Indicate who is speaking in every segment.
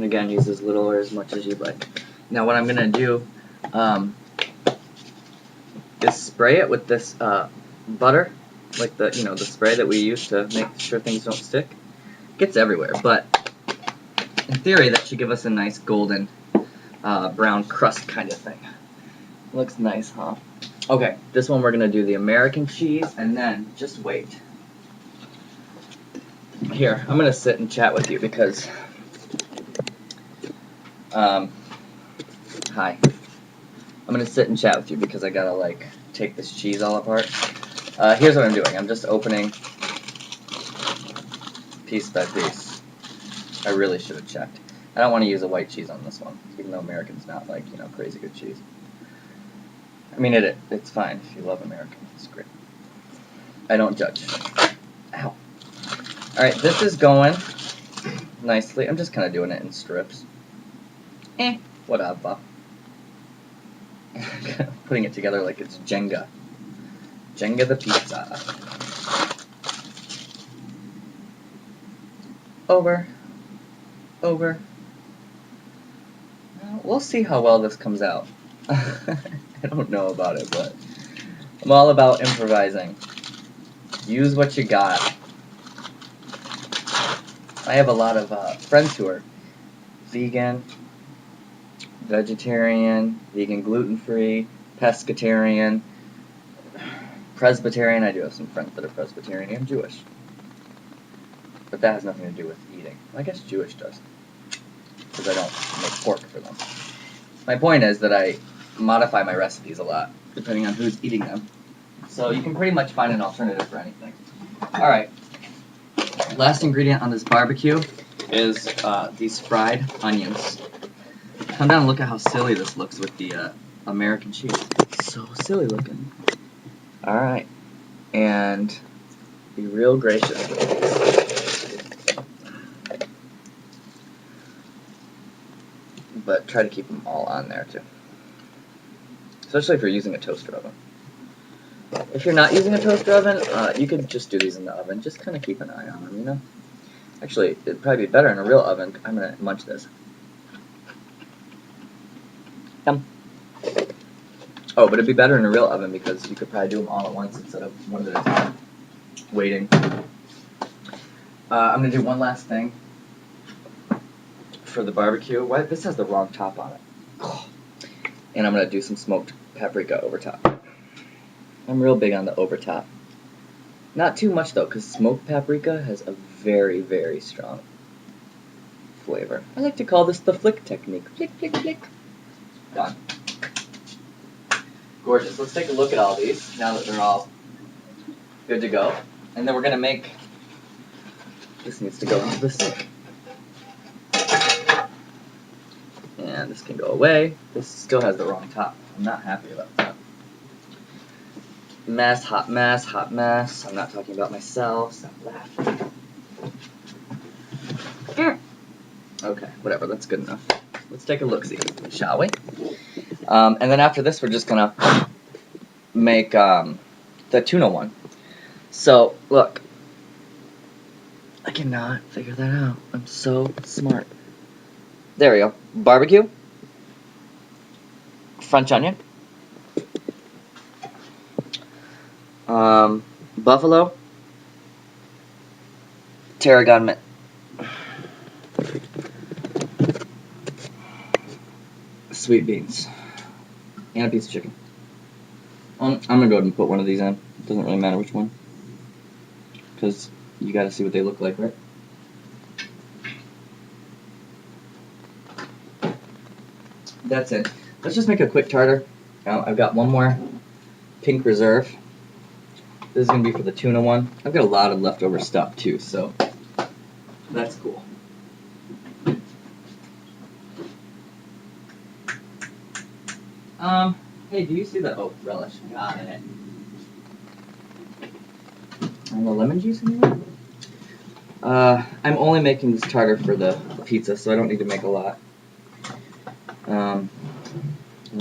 Speaker 1: And again, use as little or as much as you'd like. Now what I'm going to do is spray it with this butter, like the the spray that we use to make sure things don't stick. It gets everywhere, but in theory that should give us a nice golden brown crust kind of thing. Looks nice, huh? Okay, this one we're going to do the American cheese, and then just wait. Here, I'm going to sit and chat with you because hi. I'm going to sit and chat with you because I got to like take this cheese all apart. Here's what I'm doing. I'm just opening piece by piece. I really should have checked. I don't want to use a white cheese on this one, even though American's not like, crazy good cheese. I mean, it's fine if you love American. It's great. I don't judge. Ow. Alright, this is going nicely. I'm just kind of doing it in strips. Whatever. Putting it together like it's Jenga. Jenga the pizza. Over. Over. We'll see how well this comes out. I don't know about it, but I'm all about improvising. Use what you got. I have a lot of friends who are vegan, vegetarian, vegan gluten-free, pescatarian, Presbyterian. I do have some friends that are Presbyterian and Jewish. But that has nothing to do with eating. I guess Jewish does, because I don't make pork for them. My point is that I modify my recipes a lot, depending on who's eating them. So you can pretty much find an alternative for anything. Alright. Last ingredient on this barbecue is these fried onions. Come down and look at how silly this looks with the American cheese. So silly looking. Alright. And be real gracious with these. But try to keep them all on there too. Especially if you're using a toaster oven. If you're not using a toaster oven, you can just do these in the oven. Just kind of keep an eye on them, Actually, it'd probably be better in a real oven. I'm going to munch this. Yum. Oh, but it'd be better in a real oven because you could probably do them all at once instead of one at a time. Waiting. I'm going to do one last thing for the barbecue. Why? This has the wrong top on it. And I'm going to do some smoked paprika over top. I'm real big on the over top. Not too much though, because smoked paprika has a very, very strong flavor. I like to call this the flick technique. Flick, flick, flick. Done. Gorgeous. Let's take a look at all these now that they're all good to go. And then we're going to make... This needs to go into the sink. And this can go away. This still has the wrong top. I'm not happy about that. Mess, hot mess, hot mess. I'm not talking about myself. Stop laughing. Okay, whatever. That's good enough. Let's take a look-see, shall we? And then after this, we're just going to make the tuna one. So, look. I cannot figure that out. I'm so smart. There we go. Barbecue. French onion. Buffalo. Tarragon mint. Sweet beans. And a piece of chicken. I'm going to go ahead and put one of these in. It doesn't really matter which one. Because you got to see what they look like, right? That's it. Let's just make a quick tartar. Now, I've got one more pink reserve. This is going to be for the tuna one. I've got a lot of leftover stuff too, so that's cool. Hey, do you see the relish? Got it. And the lemon juice in here? I'm only making this tartar for the pizza, so I don't need to make a lot. And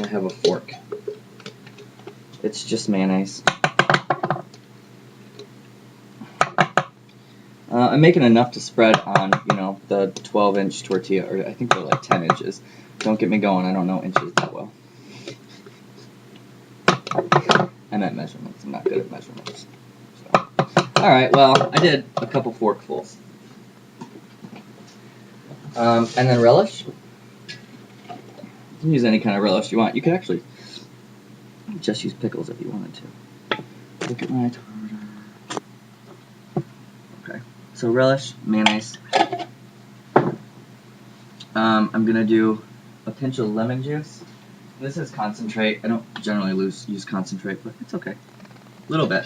Speaker 1: I have a fork. It's just mayonnaise. I'm making enough to spread on, the 12-inch tortilla, or I think they're like 10 inches. Don't get me going, I don't know inches that well. I meant measurements, I'm not good at measurements. So. Alright, well, I did a couple forkfuls. And then relish. You can use any kind of relish you want. You could actually just use pickles if you wanted to. Look at my tartar. Okay, so relish, mayonnaise. I'm gonna do a pinch of lemon juice. This is concentrate. I don't generally use concentrate, but it's okay. A little bit.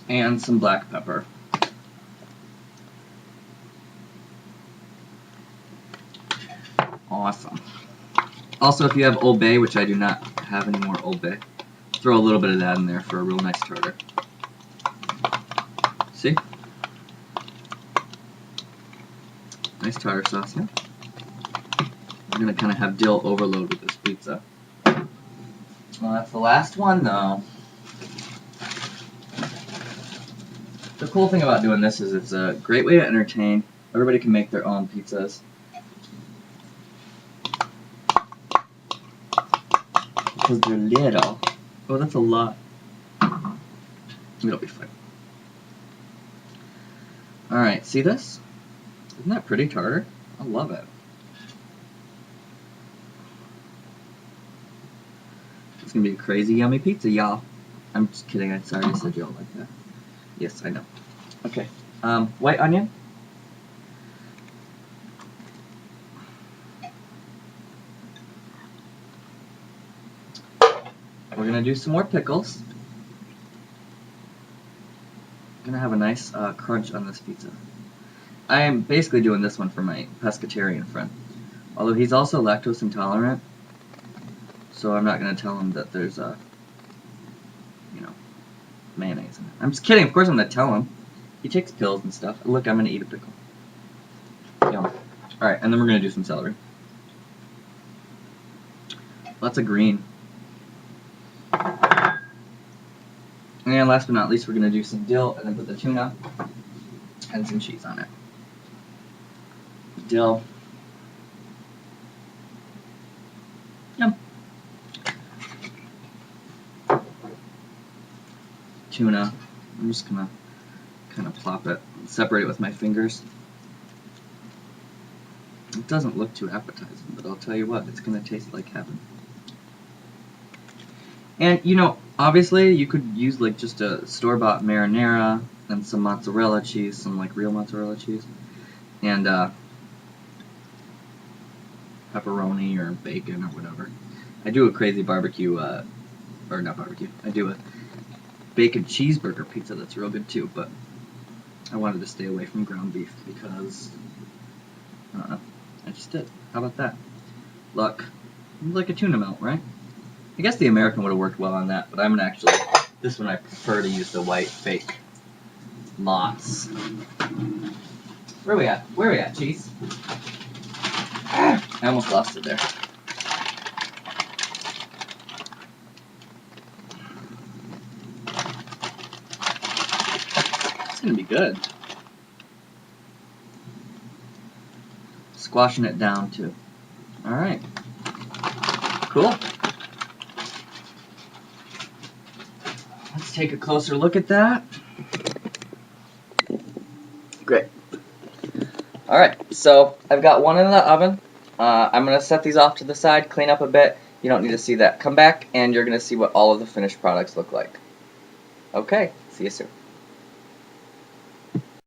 Speaker 1: And some black pepper. Awesome. Also, if you have Old Bay, which I do not have any more Old Bay, throw a little bit of that in there for a real nice tartar. See? Nice tartar sauce, yeah? We're going to kind of have dill overload with this pizza. Well, that's the last one, though. The cool thing about doing this is it's a great way to entertain. Everybody can make their own pizzas. Because they're little. Oh, that's a lot. It'll be fine. Alright, see this? Isn't that pretty tartar? I love it. It's gonna be a crazy yummy pizza, y'all. I'm just kidding, I sorry I said y'all like that. Yes, I know. Okay, white onion. We're gonna do some more pickles. I'm gonna have a nice crunch on this pizza. I am basically doing this one for my pescatarian friend. Although he's also lactose intolerant, so I'm not gonna tell him that there's mayonnaise in it. I'm just kidding, of course I'm gonna tell him. He takes pills and stuff. Look, I'm gonna eat a pickle. Yum. Alright, and then we're gonna do some celery. Lots of green. And last but not least, we're going to do some dill and then put the tuna and some cheese on it. Dill. Yum. Tuna. I'm just going to kind of plop it and separate it with my fingers. It doesn't look too appetizing, but I'll tell you what, it's going to taste like heaven. And, obviously you could use like just a store-bought marinara and some mozzarella cheese, some like real mozzarella cheese, and pepperoni or bacon or whatever. I do a crazy barbecue, or not barbecue, I do a bacon cheeseburger pizza that's real good too, but I wanted to stay away from ground beef because, I don't know, I just did. How about that? Look, like a tuna melt, right? I guess the American would have worked well on that, but I'm gonna actually, this one I prefer to use the white fake Mott's. Where are we at? Where are we at, cheese? I almost lost it there. It's gonna be good. Squashing it down too. Alright. Cool. Let's take a closer look at that. Great. Alright, so I've got one in the oven. I'm going to set these off to the side, clean up a bit. You don't need to see that. Come back and you're going to see what all of the finished products look like. Okay, see you soon.